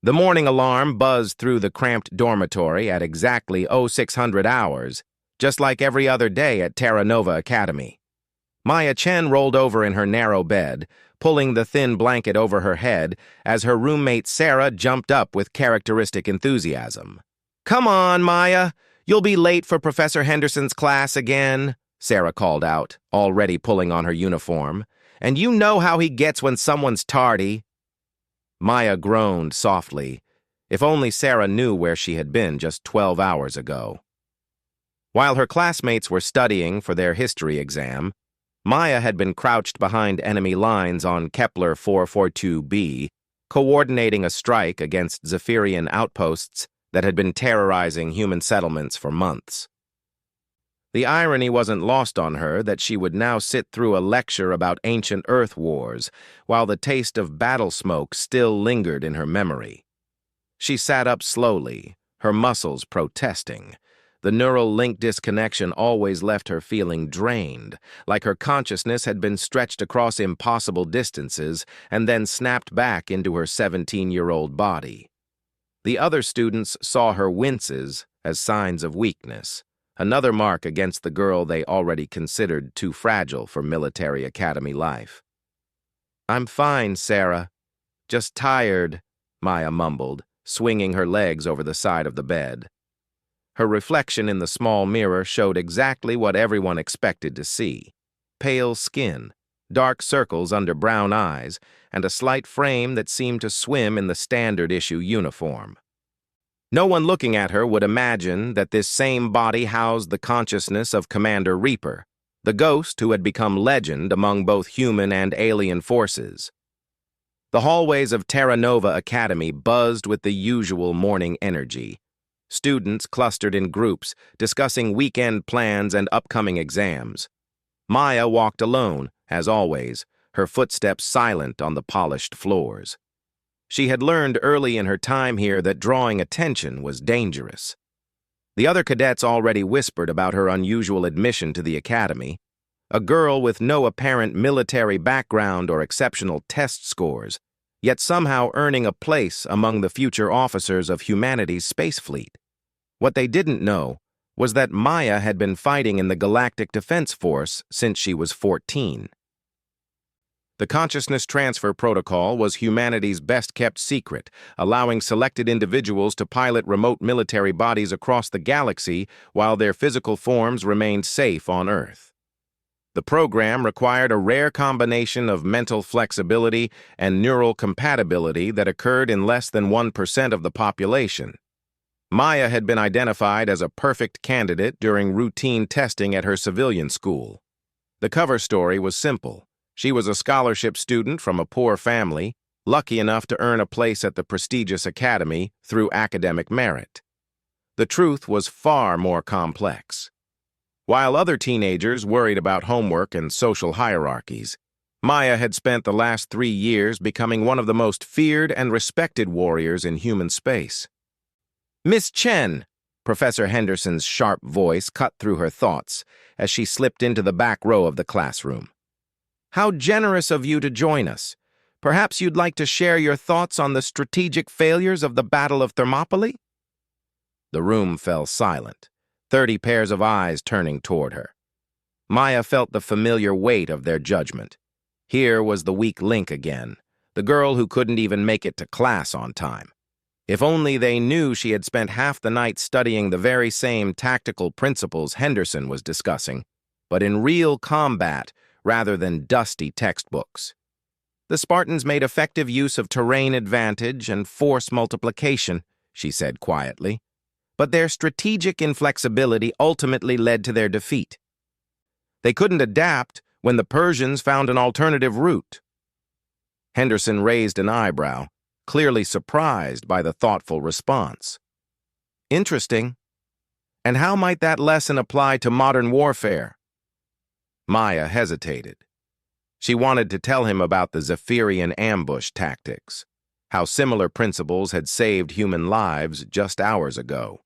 The morning alarm buzzed through the cramped dormitory at exactly 0600 hours, just like every other day at Terra Nova Academy. Maya Chen rolled over in her narrow bed, pulling the thin blanket over her head as her roommate Sarah jumped up with characteristic enthusiasm. "Come on, Maya! You'll be late for Professor Henderson's class again," Sarah called out, already pulling on her uniform. "And you know how he gets when someone's tardy." Maya groaned softly. If only Sarah knew where she had been just 12 hours ago. While her classmates were studying for their history exam, Maya had been crouched behind enemy lines on Kepler 442b, coordinating a strike against Zephyrian outposts that had been terrorizing human settlements for months. The irony wasn't lost on her that she would now sit through a lecture about ancient Earth wars, while the taste of battle smoke still lingered in her memory. She sat up slowly, her muscles protesting. The neural link disconnection always left her feeling drained, like her consciousness had been stretched across impossible distances and then snapped back into her 17-year-old body. The other students saw her winces as signs of weakness, another mark against the girl they already considered too fragile for military academy life. "I'm fine, Sarah. Just tired," Maya mumbled, swinging her legs over the side of the bed. Her reflection in the small mirror showed exactly what everyone expected to see: pale skin, dark circles under brown eyes, and a slight frame that seemed to swim in the standard-issue uniform. No one looking at her would imagine that this same body housed the consciousness of Commander Reaper, the ghost who had become legend among both human and alien forces. The hallways of Terra Nova Academy buzzed with the usual morning energy. Students clustered in groups, discussing weekend plans and upcoming exams. Maya walked alone, as always, her footsteps silent on the polished floors. She had learned early in her time here that drawing attention was dangerous. The other cadets already whispered about her unusual admission to the academy. A girl with no apparent military background or exceptional test scores, yet somehow earning a place among the future officers of humanity's space fleet. What they didn't know was that Maya had been fighting in the Galactic Defense Force since she was 14. The consciousness transfer protocol was humanity's best-kept secret, allowing selected individuals to pilot remote military bodies across the galaxy while their physical forms remained safe on Earth. The program required a rare combination of mental flexibility and neural compatibility that occurred in less than 1% of the population. Maya had been identified as a perfect candidate during routine testing at her civilian school. The cover story was simple. She was a scholarship student from a poor family, lucky enough to earn a place at the prestigious academy through academic merit. The truth was far more complex. While other teenagers worried about homework and social hierarchies, Maya had spent the last 3 years becoming one of the most feared and respected warriors in human space. "Miss Chen," Professor Henderson's sharp voice cut through her thoughts as she slipped into the back row of the classroom. "How generous of you to join us. Perhaps you'd like to share your thoughts on the strategic failures of the Battle of Thermopylae?" The room fell silent, 30 pairs of eyes turning toward her. Maya felt the familiar weight of their judgment. Here was the weak link again, the girl who couldn't even make it to class on time. If only they knew she had spent half the night studying the very same tactical principles Henderson was discussing, but in real combat rather than dusty textbooks. "The Spartans made effective use of terrain advantage and force multiplication," she said quietly, "but their strategic inflexibility ultimately led to their defeat. They couldn't adapt when the Persians found an alternative route." Henderson raised an eyebrow, clearly surprised by the thoughtful response. "Interesting. And how might that lesson apply to modern warfare?" Maya hesitated. She wanted to tell him about the Zephyrian ambush tactics, how similar principles had saved human lives just hours ago.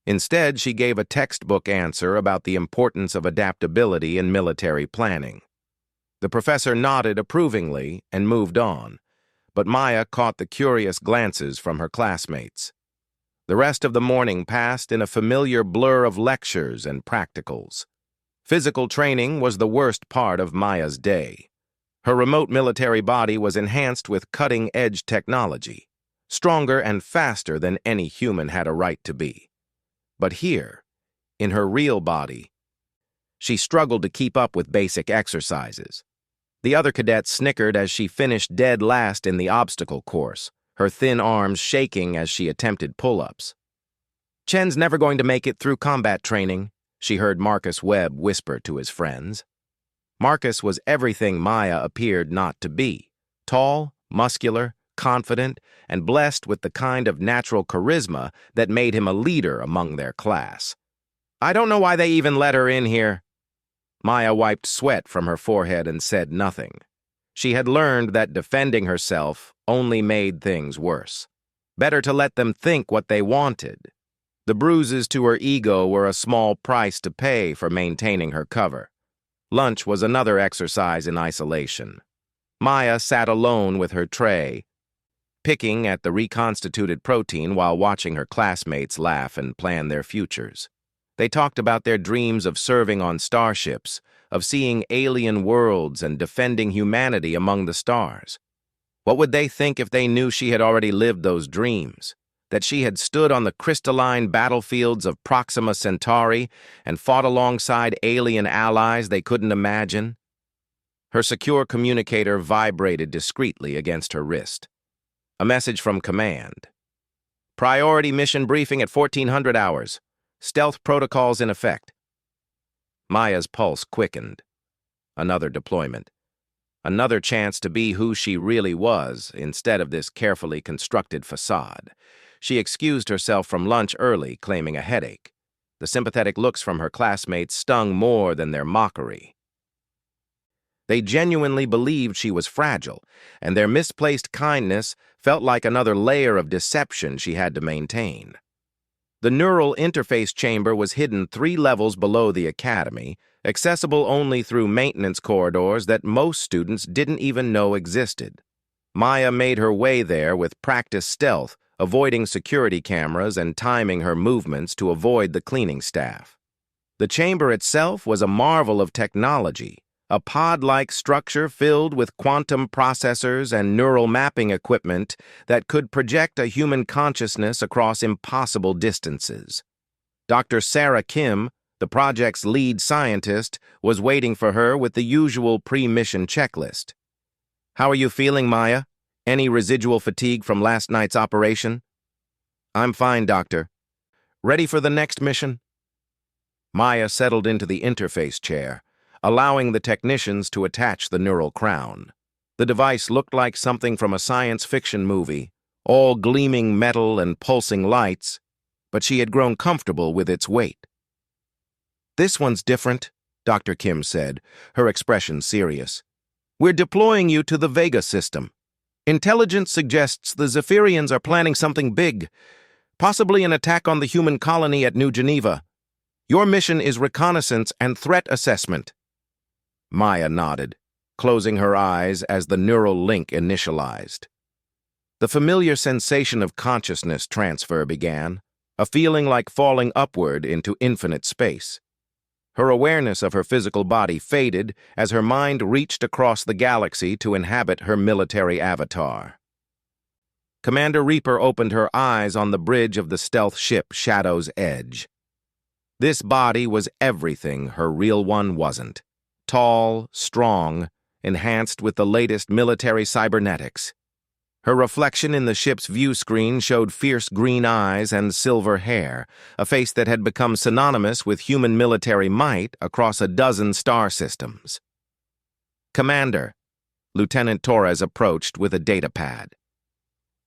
Instead, she gave a textbook answer about the importance of adaptability in military planning. The professor nodded approvingly and moved on, but Maya caught the curious glances from her classmates. The rest of the morning passed in a familiar blur of lectures and practicals. Physical training was the worst part of Maya's day. Her remote military body was enhanced with cutting-edge technology, stronger and faster than any human had a right to be. But here, in her real body, she struggled to keep up with basic exercises. The other cadets snickered as she finished dead last in the obstacle course, her thin arms shaking as she attempted pull-ups. "Chen's never going to make it through combat training," she heard Marcus Webb whisper to his friends. Marcus was everything Maya appeared not to be: tall, muscular, confident, and blessed with the kind of natural charisma that made him a leader among their class. "I don't know why they even let her in here." Maya wiped sweat from her forehead and said nothing. She had learned that defending herself only made things worse. Better to let them think what they wanted. The bruises to her ego were a small price to pay for maintaining her cover. Lunch was another exercise in isolation. Maya sat alone with her tray, picking at the reconstituted protein while watching her classmates laugh and plan their futures. They talked about their dreams of serving on starships, of seeing alien worlds and defending humanity among the stars. What would they think if they knew she had already lived those dreams? That she had stood on the crystalline battlefields of Proxima Centauri and fought alongside alien allies they couldn't imagine? Her secure communicator vibrated discreetly against her wrist. A message from command. "Priority mission briefing at 1400 hours. Stealth protocols in effect." Maya's pulse quickened. Another deployment. Another chance to be who she really was instead of this carefully constructed facade. She excused herself from lunch early, claiming a headache. The sympathetic looks from her classmates stung more than their mockery. They genuinely believed she was fragile, and their misplaced kindness felt like another layer of deception she had to maintain. The neural interface chamber was hidden 3 levels below the academy, accessible only through maintenance corridors that most students didn't even know existed. Maya made her way there with practiced stealth, avoiding security cameras and timing her movements to avoid the cleaning staff. The chamber itself was a marvel of technology, a pod-like structure filled with quantum processors and neural mapping equipment that could project a human consciousness across impossible distances. Dr. Sarah Kim, the project's lead scientist, was waiting for her with the usual pre-mission checklist. "How are you feeling, Maya? Any residual fatigue from last night's operation?" "I'm fine, Doctor. Ready for the next mission?" Maya settled into the interface chair, allowing the technicians to attach the neural crown. The device looked like something from a science fiction movie, all gleaming metal and pulsing lights, but she had grown comfortable with its weight. "This one's different," Dr. Kim said, her expression serious. "We're deploying you to the Vega system. Intelligence suggests the Zephyrians are planning something big, possibly an attack on the human colony at New Geneva. Your mission is reconnaissance and threat assessment." Maya nodded, closing her eyes as the neural link initialized. The familiar sensation of consciousness transfer began, a feeling like falling upward into infinite space. Her awareness of her physical body faded as her mind reached across the galaxy to inhabit her military avatar. Commander Reaper opened her eyes on the bridge of the stealth ship Shadow's Edge. This body was everything her real one wasn't. Tall, strong, enhanced with the latest military cybernetics. Her reflection in the ship's view screen showed fierce green eyes and silver hair, a face that had become synonymous with human military might across a dozen star systems. "Commander," Lieutenant Torres approached with a data pad.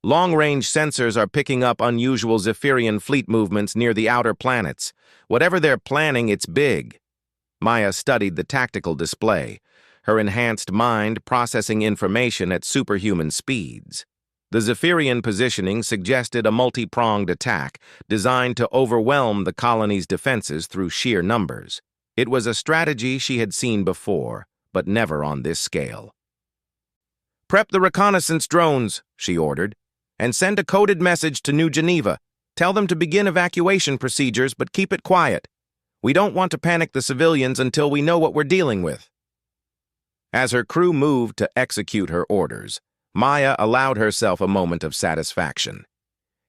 "Long-range sensors are picking up unusual Zephyrian fleet movements near the outer planets. Whatever they're planning, it's big." Maya studied the tactical display, her enhanced mind processing information at superhuman speeds. The Zephyrian positioning suggested a multi-pronged attack designed to overwhelm the colony's defenses through sheer numbers. It was a strategy she had seen before, but never on this scale. "Prep the reconnaissance drones," she ordered, "and send a coded message to New Geneva. Tell them to begin evacuation procedures, but keep it quiet. We don't want to panic the civilians until we know what we're dealing with." As her crew moved to execute her orders, Maya allowed herself a moment of satisfaction.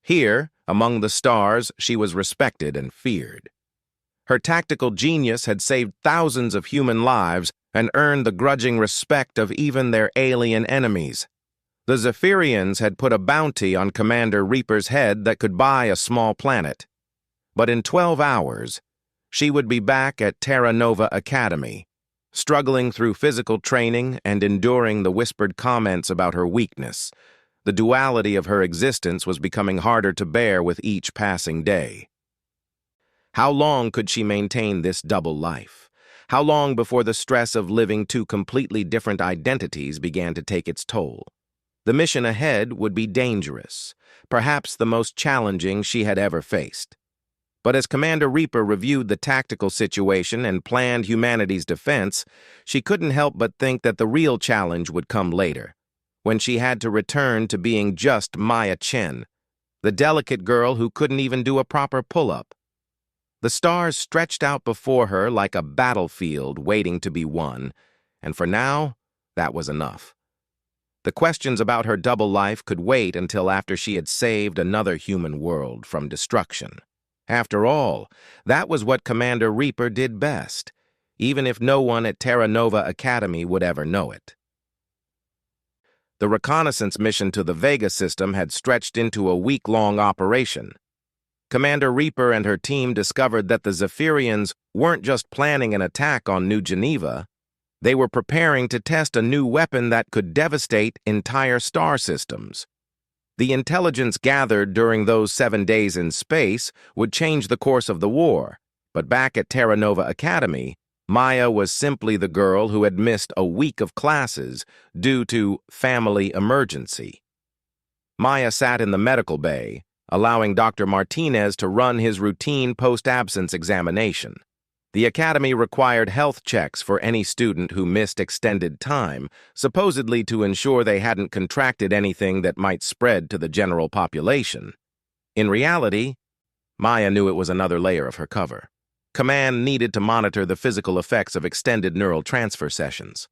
Here, among the stars, she was respected and feared. Her tactical genius had saved thousands of human lives and earned the grudging respect of even their alien enemies. The Zephyrians had put a bounty on Commander Reaper's head that could buy a small planet. But in 12 hours, she would be back at Terra Nova Academy, struggling through physical training and enduring the whispered comments about her weakness. The duality of her existence was becoming harder to bear with each passing day. How long could she maintain this double life? How long before the stress of living two completely different identities began to take its toll? The mission ahead would be dangerous, perhaps the most challenging she had ever faced. But as Commander Reaper reviewed the tactical situation and planned humanity's defense, she couldn't help but think that the real challenge would come later, when she had to return to being just Maya Chen, the delicate girl who couldn't even do a proper pull-up. The stars stretched out before her like a battlefield waiting to be won, and for now, that was enough. The questions about her double life could wait until after she had saved another human world from destruction. After all, that was what Commander Reaper did best, even if no one at Terra Nova Academy would ever know it. The reconnaissance mission to the Vega system had stretched into a week-long operation. Commander Reaper and her team discovered that the Zephyrians weren't just planning an attack on New Geneva. They were preparing to test a new weapon that could devastate entire star systems. The intelligence gathered during those 7 days in space would change the course of the war, but back at Terra Nova Academy, Maya was simply the girl who had missed a week of classes due to family emergency. Maya sat in the medical bay, allowing Dr. Martinez to run his routine post-absence examination. The academy required health checks for any student who missed extended time, supposedly to ensure they hadn't contracted anything that might spread to the general population. In reality, Maya knew it was another layer of her cover. Command needed to monitor the physical effects of extended neural transfer sessions.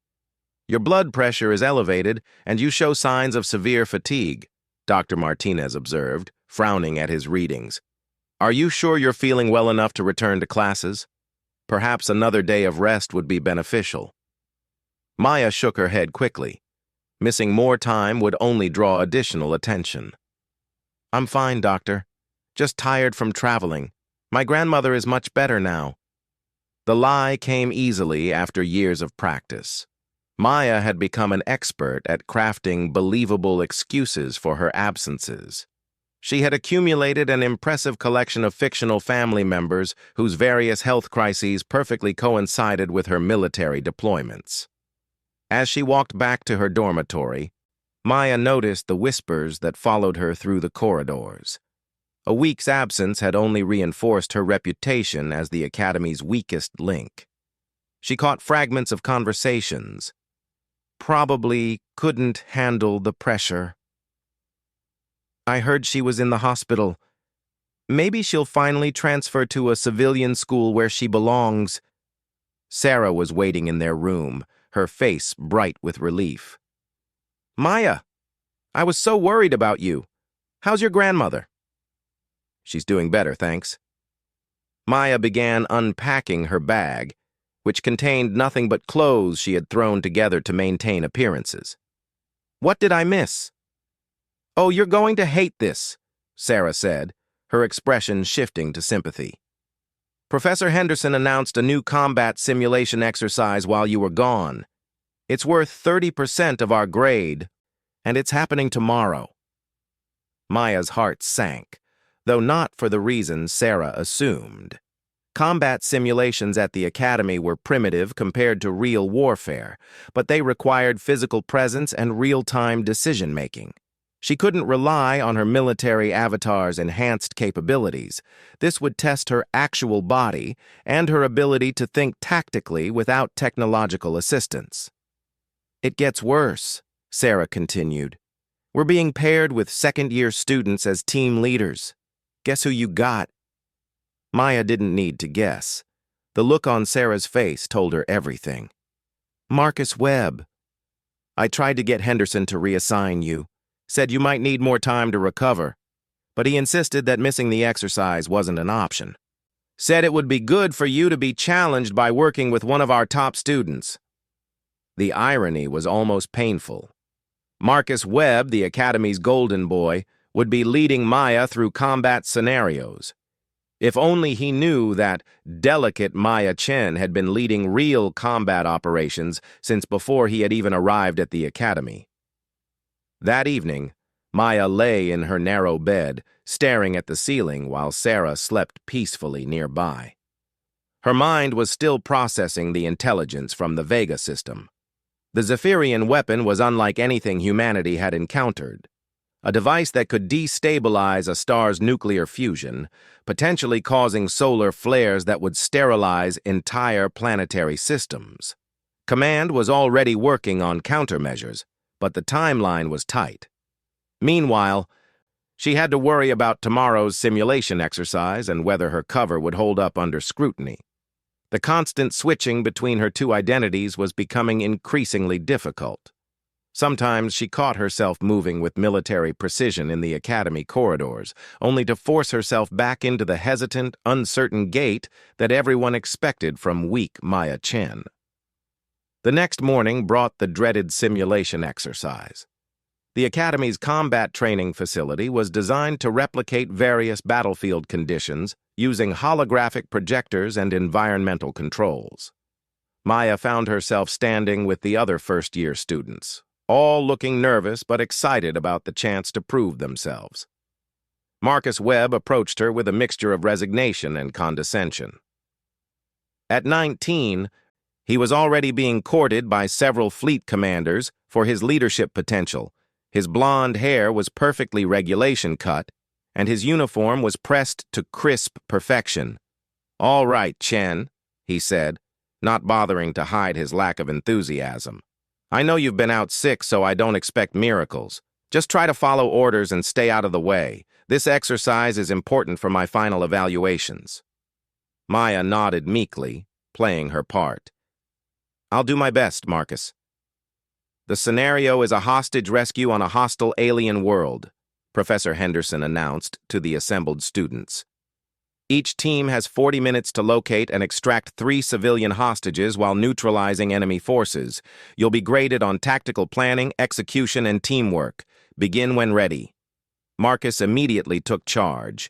"Your blood pressure is elevated, and you show signs of severe fatigue," Dr. Martinez observed, frowning at his readings. "Are you sure you're feeling well enough to return to classes? Perhaps another day of rest would be beneficial." Maya shook her head quickly. Missing more time would only draw additional attention. "I'm fine, doctor. Just tired from traveling. My grandmother is much better now." The lie came easily after years of practice. Maya had become an expert at crafting believable excuses for her absences. She had accumulated an impressive collection of fictional family members whose various health crises perfectly coincided with her military deployments. As she walked back to her dormitory, Maya noticed the whispers that followed her through the corridors. A week's absence had only reinforced her reputation as the Academy's weakest link. She caught fragments of conversations. "Probably couldn't handle the pressure. I heard she was in the hospital. Maybe she'll finally transfer to a civilian school where she belongs." Sarah was waiting in their room, her face bright with relief. "Maya, I was so worried about you. How's your grandmother?" "She's doing better, thanks." Maya began unpacking her bag, which contained nothing but clothes she had thrown together to maintain appearances. "What did I miss?" "Oh, you're going to hate this," Sarah said, her expression shifting to sympathy. "Professor Henderson announced a new combat simulation exercise while you were gone. It's worth 30% of our grade, and it's happening tomorrow." Maya's heart sank, though not for the reasons Sarah assumed. Combat simulations at the Academy were primitive compared to real warfare, but they required physical presence and real-time decision-making. She couldn't rely on her military avatar's enhanced capabilities. This would test her actual body and her ability to think tactically without technological assistance. "It gets worse," Sarah continued. We're being paired with second-year students as team leaders. Guess who you got? Maya didn't need to guess. The look on Sarah's face told her everything. Marcus Webb. I tried to get Henderson to reassign you. Said you might need more time to recover. But he insisted that missing the exercise wasn't an option. Said it would be good for you to be challenged by working with one of our top students. The irony was almost painful. Marcus Webb, the Academy's golden boy, would be leading Maya through combat scenarios. If only he knew that delicate Maya Chen had been leading real combat operations since before he had even arrived at the Academy. That evening, Maya lay in her narrow bed, staring at the ceiling while Sarah slept peacefully nearby. Her mind was still processing the intelligence from the Vega system. The Zephyrian weapon was unlike anything humanity had encountered. A device that could destabilize a star's nuclear fusion, potentially causing solar flares that would sterilize entire planetary systems. Command was already working on countermeasures, but the timeline was tight. Meanwhile, she had to worry about tomorrow's simulation exercise and whether her cover would hold up under scrutiny. The constant switching between her two identities was becoming increasingly difficult. Sometimes she caught herself moving with military precision in the Academy corridors, only to force herself back into the hesitant, uncertain gait that everyone expected from weak Maya Chen. The next morning brought the dreaded simulation exercise. The Academy's combat training facility was designed to replicate various battlefield conditions using holographic projectors and environmental controls. Maya found herself standing with the other first-year students, all looking nervous but excited about the chance to prove themselves. Marcus Webb approached her with a mixture of resignation and condescension. At 19, he was already being courted by several fleet commanders for his leadership potential. His blonde hair was perfectly regulation cut, and his uniform was pressed to crisp perfection. All right, Chen, he said, not bothering to hide his lack of enthusiasm. I know you've been out sick, so I don't expect miracles. Just try to follow orders and stay out of the way. This exercise is important for my final evaluations. Maya nodded meekly, playing her part. I'll do my best, Marcus. The scenario is a hostage rescue on a hostile alien world, Professor Henderson announced to the assembled students. Each team has 40 minutes to locate and extract 3 civilian hostages while neutralizing enemy forces. You'll be graded on tactical planning, execution, and teamwork. Begin when ready. Marcus immediately took charge,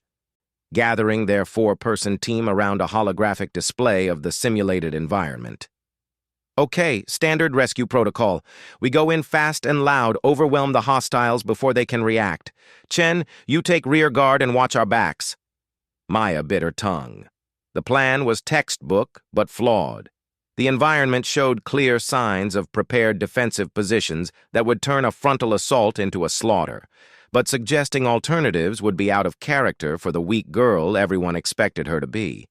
gathering their 4-person team around a holographic display of the simulated environment. Okay, standard rescue protocol. We go in fast and loud, overwhelm the hostiles before they can react. Chen, you take rear guard and watch our backs. Maya bit her tongue. The plan was textbook, but flawed. The environment showed clear signs of prepared defensive positions that would turn a frontal assault into a slaughter, but suggesting alternatives would be out of character for the weak girl everyone expected her to be.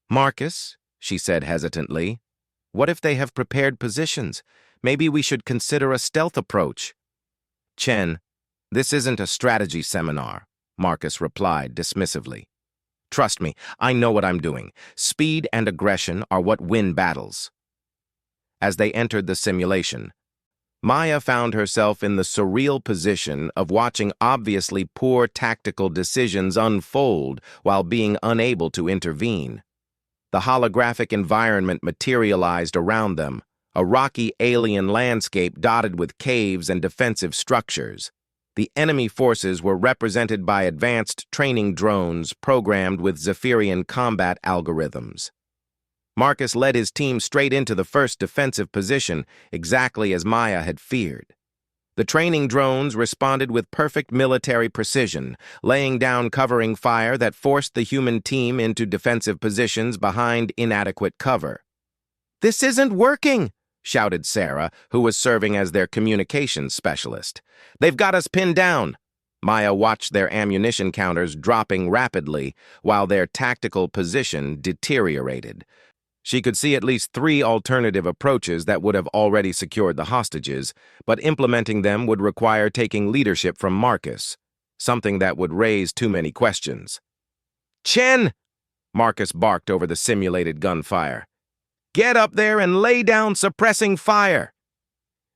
Marcus, she said hesitantly, what if they have prepared positions? Maybe we should consider a stealth approach. Chen, this isn't a strategy seminar, Marcus replied dismissively. Trust me, I know what I'm doing. Speed and aggression are what win battles. As they entered the simulation, Maya found herself in the surreal position of watching obviously poor tactical decisions unfold while being unable to intervene. The holographic environment materialized around them, a rocky alien landscape dotted with caves and defensive structures. The enemy forces were represented by advanced training drones programmed with Zephyrian combat algorithms. Marcus led his team straight into the first defensive position, exactly as Maya had feared. The training drones responded with perfect military precision, laying down covering fire that forced the human team into defensive positions behind inadequate cover. "This isn't working!" shouted Sarah, who was serving as their communications specialist. "They've got us pinned down." Maya watched their ammunition counters dropping rapidly while their tactical position deteriorated. She could see at least 3 alternative approaches that would have already secured the hostages, but implementing them would require taking leadership from Marcus, something that would raise too many questions. "Chen!" Marcus barked over the simulated gunfire. "Get up there and lay down suppressing fire!"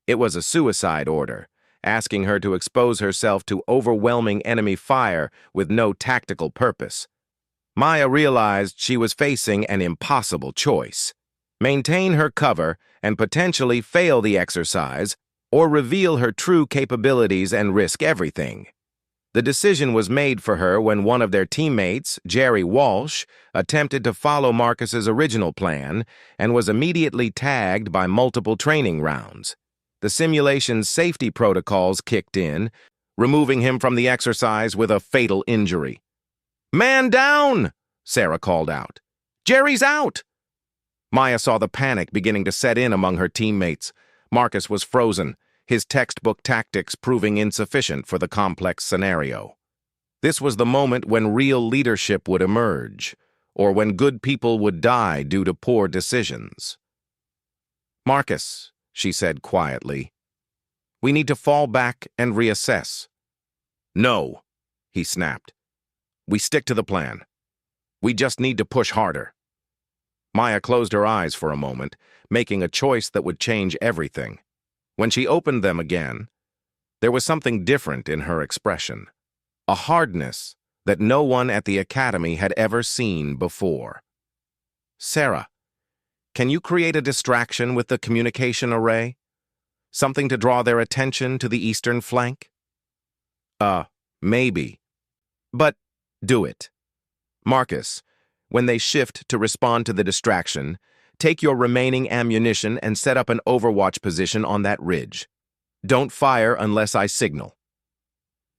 It was a suicide order, asking her to expose herself to overwhelming enemy fire with no tactical purpose. Maya realized she was facing an impossible choice: maintain her cover and potentially fail the exercise, or reveal her true capabilities and risk everything. The decision was made for her when one of their teammates, Jerry Walsh, attempted to follow Marcus's original plan and was immediately tagged by multiple training rounds. The simulation's safety protocols kicked in, removing him from the exercise with a fatal injury. "Man down!" Sarah called out. "Jerry's out!" Maya saw the panic beginning to set in among her teammates. Marcus was frozen, his textbook tactics proving insufficient for the complex scenario. This was the moment when real leadership would emerge, or when good people would die due to poor decisions. "Marcus," she said quietly, "we need to fall back and reassess." "No," he snapped. "We stick to the plan. We just need to push harder." Maya closed her eyes for a moment, making a choice that would change everything. When she opened them again, there was something different in her expression, a hardness that no one at the academy had ever seen before. "Sarah, can you create a distraction with the communication array? Something to draw their attention to the eastern flank?" Maybe. But do it. Marcus, when they shift to respond to the distraction, take your remaining ammunition and set up an overwatch position on that ridge. Don't fire unless I signal."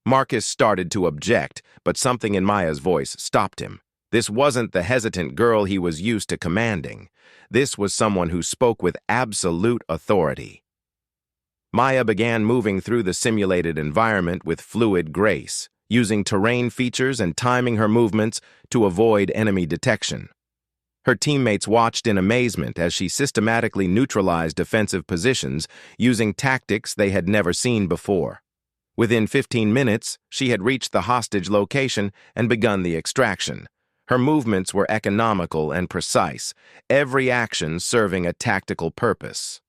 Marcus started to object, but something in Maya's voice stopped him. This wasn't the hesitant girl he was used to commanding. This was someone who spoke with absolute authority. Maya began moving through the simulated environment with fluid grace, using terrain features and timing her movements to avoid enemy detection. Her teammates watched in amazement as she systematically neutralized defensive positions using tactics they had never seen before. Within 15 minutes, she had reached the hostage location and begun the extraction. Her movements were economical and precise, every action serving a tactical purpose.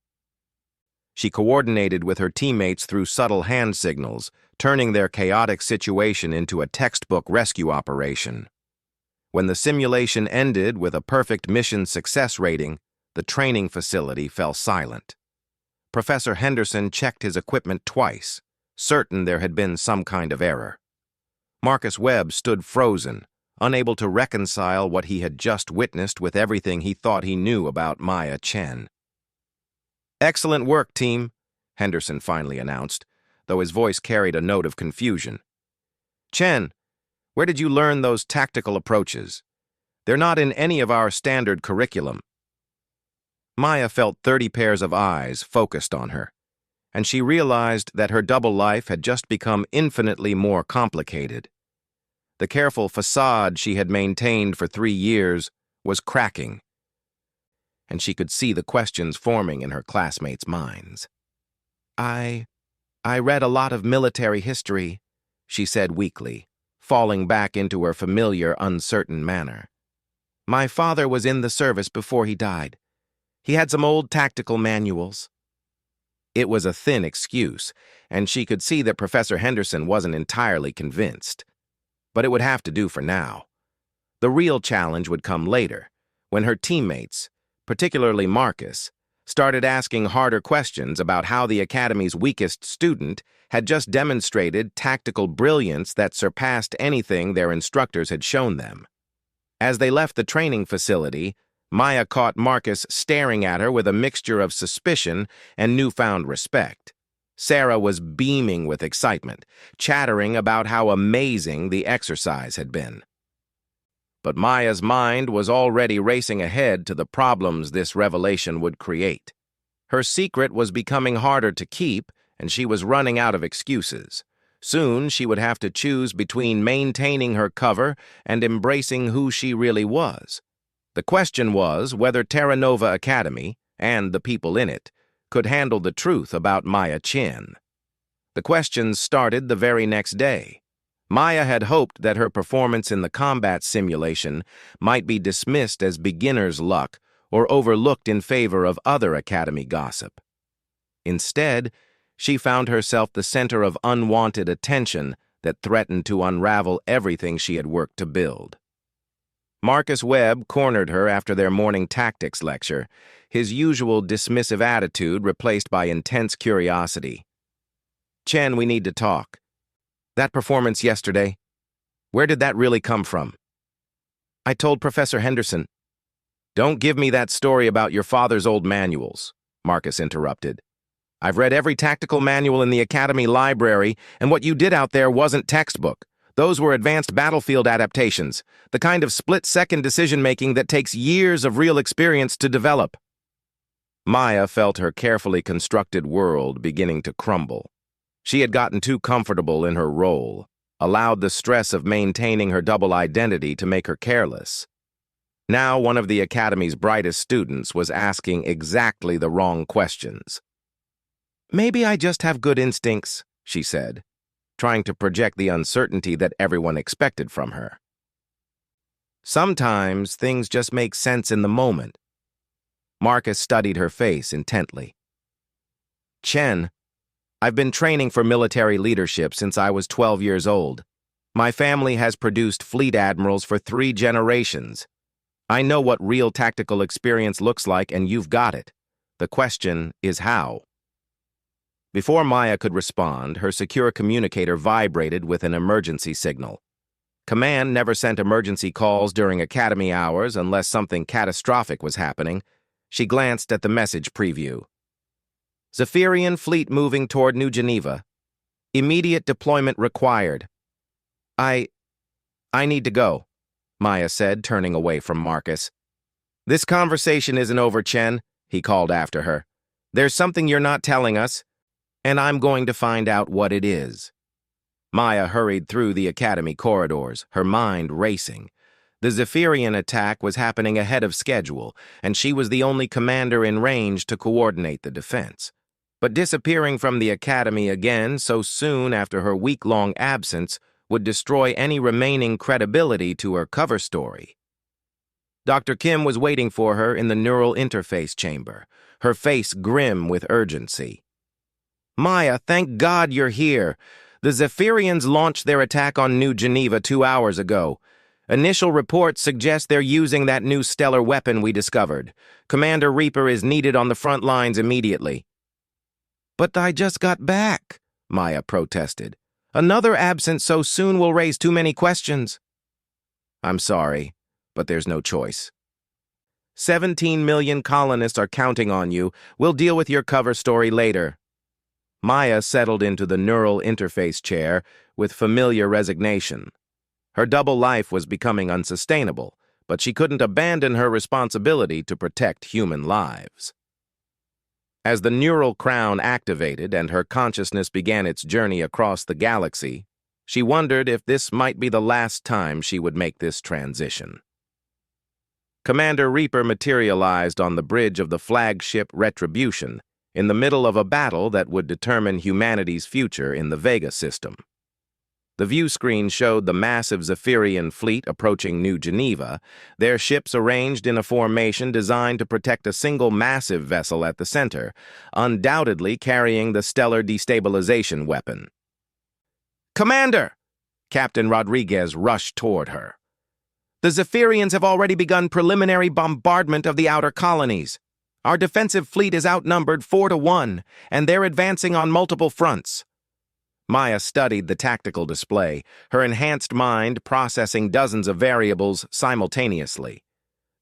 She coordinated with her teammates through subtle hand signals, turning their chaotic situation into a textbook rescue operation. When the simulation ended with a perfect mission success rating, the training facility fell silent. Professor Henderson checked his equipment twice, certain there had been some kind of error. Marcus Webb stood frozen, unable to reconcile what he had just witnessed with everything he thought he knew about Maya Chen. "Excellent work, team," Henderson finally announced, though his voice carried a note of confusion. "Chen, where did you learn those tactical approaches? They're not in any of our standard curriculum." Maya felt 30 pairs of eyes focused on her, and she realized that her double life had just become infinitely more complicated. The careful facade she had maintained for 3 years was cracking, and she could see the questions forming in her classmates' minds. I read a lot of military history," she said weakly, falling back into her familiar, uncertain manner. "My father was in the service before he died. He had some old tactical manuals." It was a thin excuse, and she could see that Professor Henderson wasn't entirely convinced. But it would have to do for now. The real challenge would come later, when her teammates, particularly Marcus, started asking harder questions about how the Academy's weakest student had just demonstrated tactical brilliance that surpassed anything their instructors had shown them. As they left the training facility, Maya caught Marcus staring at her with a mixture of suspicion and newfound respect. Sarah was beaming with excitement, chattering about how amazing the exercise had been. But Maya's mind was already racing ahead to the problems this revelation would create. Her secret was becoming harder to keep, and she was running out of excuses. Soon she would have to choose between maintaining her cover and embracing who she really was. The question was whether Terra Nova Academy, and the people in it, could handle the truth about Maya Chin. The questions started the very next day. Maya had hoped that her performance in the combat simulation might be dismissed as beginner's luck or overlooked in favor of other Academy gossip. Instead, she found herself the center of unwanted attention that threatened to unravel everything she had worked to build. Marcus Webb cornered her after their morning tactics lecture, his usual dismissive attitude replaced by intense curiosity. "Chen, we need to talk. That performance yesterday, where did that really come from?" "I told Professor Henderson." "Don't give me that story about your father's old manuals," Marcus interrupted. "I've read every tactical manual in the Academy library, and what you did out there wasn't textbook. Those were advanced battlefield adaptations, the kind of split-second decision-making that takes years of real experience to develop." Maya felt her carefully constructed world beginning to crumble. She had gotten too comfortable in her role, allowed the stress of maintaining her double identity to make her careless. Now one of the Academy's brightest students was asking exactly the wrong questions. "Maybe I just have good instincts," she said, trying to project the uncertainty that everyone expected from her. "Sometimes things just make sense in the moment." Marcus studied her face intently. "Chen, I've been training for military leadership since I was 12 years old. My family has produced fleet admirals for 3 generations. I know what real tactical experience looks like, and you've got it. The question is how." Before Maya could respond, her secure communicator vibrated with an emergency signal. Command never sent emergency calls during Academy hours unless something catastrophic was happening. She glanced at the message preview. "Zephyrian fleet moving toward New Geneva. Immediate deployment required." I need to go," Maya said, turning away from Marcus. "This conversation isn't over, Chen," he called after her. "There's something you're not telling us, and I'm going to find out what it is." Maya hurried through the Academy corridors, her mind racing. The Zephyrian attack was happening ahead of schedule, and she was the only commander in range to coordinate the defense. But disappearing from the Academy again so soon after her week-long absence would destroy any remaining credibility to her cover story. Dr. Kim was waiting for her in the neural interface chamber, her face grim with urgency. "Maya, thank God you're here. The Zephyrians launched their attack on New Geneva 2 hours ago. Initial reports suggest they're using that new stellar weapon we discovered. Commander Reaper is needed on the front lines immediately." "But I just got back," Maya protested. "Another absence so soon will raise too many questions." "I'm sorry, but there's no choice. 17 million colonists are counting on you. We'll deal with your cover story later." Maya settled into the neural interface chair with familiar resignation. Her double life was becoming unsustainable, but she couldn't abandon her responsibility to protect human lives. As the neural crown activated and her consciousness began its journey across the galaxy, she wondered if this might be the last time she would make this transition. Commander Reaper materialized on the bridge of the flagship Retribution, in the middle of a battle that would determine humanity's future in the Vega system. The view screen showed the massive Zephyrian fleet approaching New Geneva, their ships arranged in a formation designed to protect a single massive vessel at the center, undoubtedly carrying the stellar destabilization weapon. "Commander!" Captain Rodriguez rushed toward her. "The Zephyrians have already begun preliminary bombardment of the outer colonies. Our defensive fleet is outnumbered 4-1, and they're advancing on multiple fronts." Maya studied the tactical display, her enhanced mind processing dozens of variables simultaneously.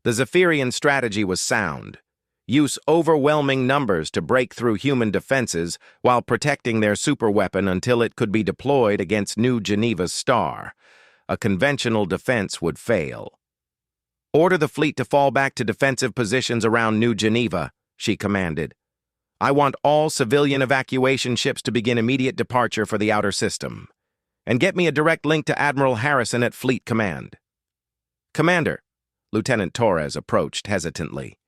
The Zephyrian strategy was sound. Use overwhelming numbers to break through human defenses while protecting their superweapon until it could be deployed against New Geneva's star. A conventional defense would fail. "Order the fleet to fall back to defensive positions around New Geneva," she commanded. "I want all civilian evacuation ships to begin immediate departure for the outer system. And get me a direct link to Admiral Harrison at Fleet Command." "Commander, Lieutenant Torres approached hesitantly.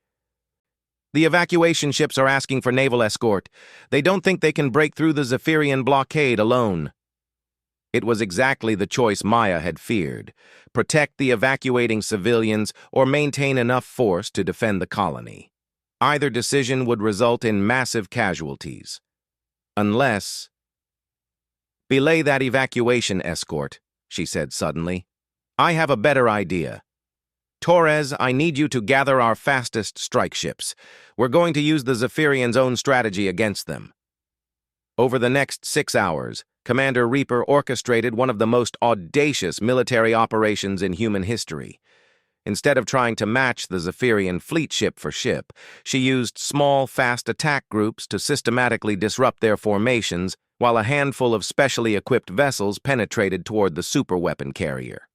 The evacuation ships are asking for naval escort. They don't think they can break through the Zephyrian blockade alone. It was exactly the choice Maya had feared: protect the evacuating civilians or maintain enough force to defend the colony. Either decision would result in massive casualties. Unless... "Belay that evacuation escort," she said suddenly. "I have a better idea. Torres, I need you to gather our fastest strike ships. We're going to use the Zephyrians' own strategy against them." Over the next 6 hours, Commander Reaper orchestrated one of the most audacious military operations in human history. Instead of trying to match the Zephyrian fleet ship for ship, she used small, fast attack groups to systematically disrupt their formations, while a handful of specially equipped vessels penetrated toward the superweapon carrier.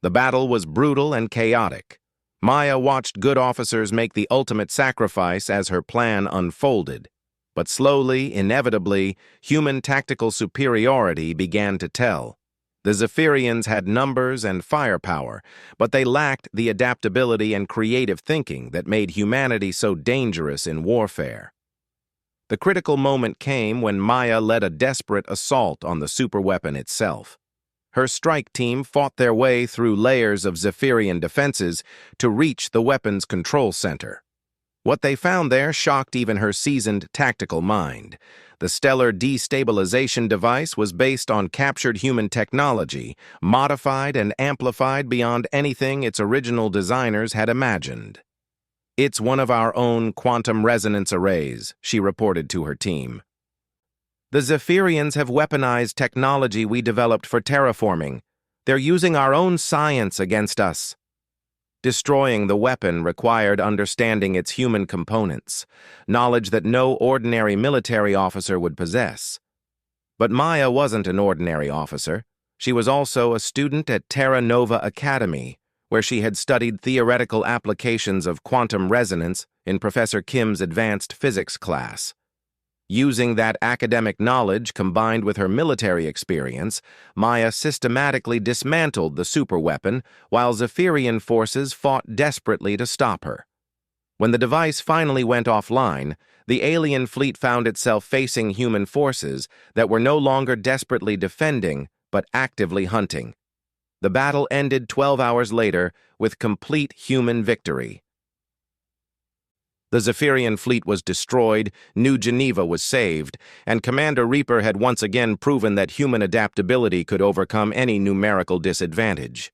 The battle was brutal and chaotic. Maya watched good officers make the ultimate sacrifice as her plan unfolded. But slowly, inevitably, human tactical superiority began to tell. The Zephyrians had numbers and firepower, but they lacked the adaptability and creative thinking that made humanity so dangerous in warfare. The critical moment came when Maya led a desperate assault on the superweapon itself. Her strike team fought their way through layers of Zephyrian defenses to reach the weapon's control center. What they found there shocked even her seasoned tactical mind. The stellar destabilization device was based on captured human technology, modified and amplified beyond anything its original designers had imagined. "It's one of our own quantum resonance arrays," she reported to her team. "The Zephyrians have weaponized technology we developed for terraforming. They're using our own science against us." Destroying the weapon required understanding its human components, knowledge that no ordinary military officer would possess. But Maya wasn't an ordinary officer. She was also a student at Terra Nova Academy, where she had studied theoretical applications of quantum resonance in Professor Kim's advanced physics class. Using that academic knowledge combined with her military experience, Maya systematically dismantled the superweapon while Zephyrian forces fought desperately to stop her. When the device finally went offline, the alien fleet found itself facing human forces that were no longer desperately defending, but actively hunting. The battle ended 12 hours later with complete human victory. The Zephyrian fleet was destroyed, New Geneva was saved, and Commander Reaper had once again proven that human adaptability could overcome any numerical disadvantage.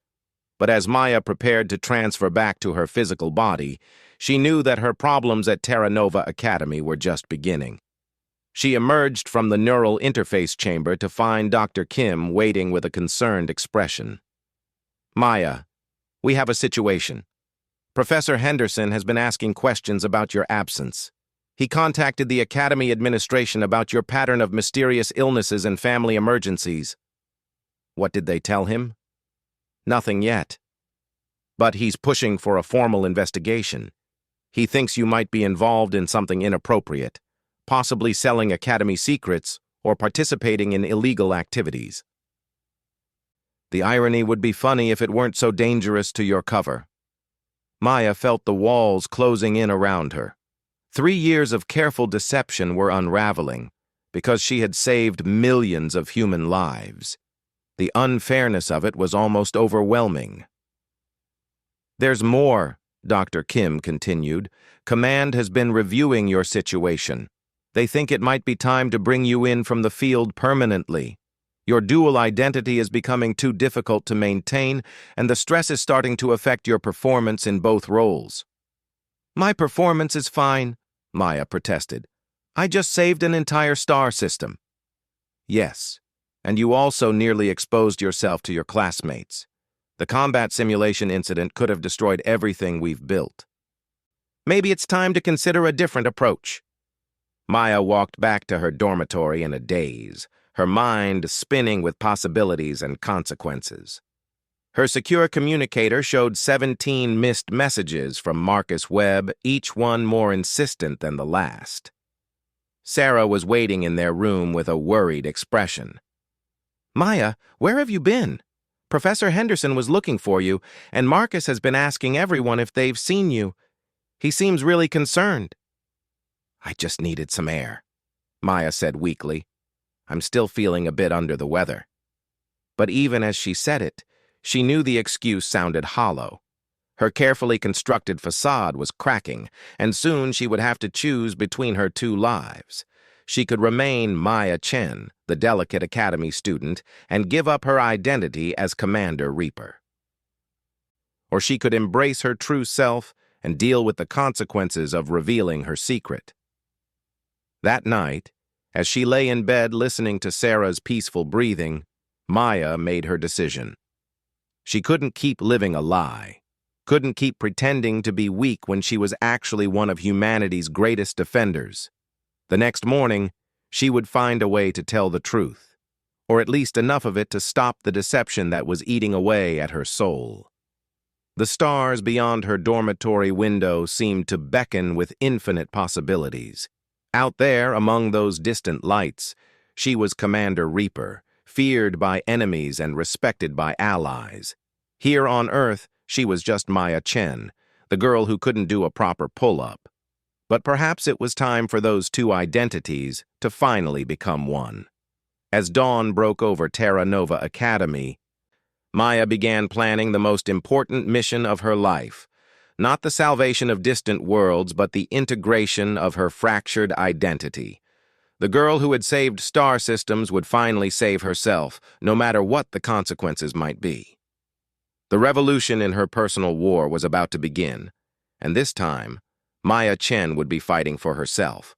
But as Maya prepared to transfer back to her physical body, she knew that her problems at Terra Nova Academy were just beginning. She emerged from the neural interface chamber to find Dr. Kim waiting with a concerned expression. "Maya, we have a situation. Professor Henderson has been asking questions about your absence. He contacted the Academy administration about your pattern of mysterious illnesses and family emergencies." "What did they tell him?" "Nothing yet. But he's pushing for a formal investigation. He thinks you might be involved in something inappropriate, possibly selling Academy secrets or participating in illegal activities." "The irony would be funny if it weren't so dangerous to your cover." Maya felt the walls closing in around her. 3 years of careful deception were unraveling, because she had saved millions of human lives. The unfairness of it was almost overwhelming. "There's more," Dr. Kim continued. "Command has been reviewing your situation. They think it might be time to bring you in from the field permanently. Your dual identity is becoming too difficult to maintain, and the stress is starting to affect your performance in both roles." "My performance is fine," Maya protested. "I just saved an entire star system." "Yes, and you also nearly exposed yourself to your classmates. The combat simulation incident could have destroyed everything we've built. Maybe it's time to consider a different approach." Maya walked back to her dormitory in a daze, her mind spinning with possibilities and consequences. Her secure communicator showed 17 missed messages from Marcus Webb, each one more insistent than the last. Sarah was waiting in their room with a worried expression. "Maya, where have you been? Professor Henderson was looking for you, and Marcus has been asking everyone if they've seen you. He seems really concerned." "I just needed some air," Maya said weakly. "I'm still feeling a bit under the weather." But even as she said it, she knew the excuse sounded hollow. Her carefully constructed facade was cracking, and soon she would have to choose between her two lives. She could remain Maya Chen, the delicate academy student, and give up her identity as Commander Reaper. Or she could embrace her true self and deal with the consequences of revealing her secret. That night, as she lay in bed listening to Sarah's peaceful breathing, Maya made her decision. She couldn't keep living a lie, couldn't keep pretending to be weak when she was actually one of humanity's greatest defenders. The next morning, she would find a way to tell the truth, or at least enough of it to stop the deception that was eating away at her soul. The stars beyond her dormitory window seemed to beckon with infinite possibilities. Out there, among those distant lights, she was Commander Reaper, feared by enemies and respected by allies. Here on Earth, she was just Maya Chen, the girl who couldn't do a proper pull-up. But perhaps it was time for those two identities to finally become one. As dawn broke over Terra Nova Academy, Maya began planning the most important mission of her life. Not the salvation of distant worlds, but the integration of her fractured identity. The girl who had saved star systems would finally save herself, no matter what the consequences might be. The revolution in her personal war was about to begin, and this time, Maya Chen would be fighting for herself,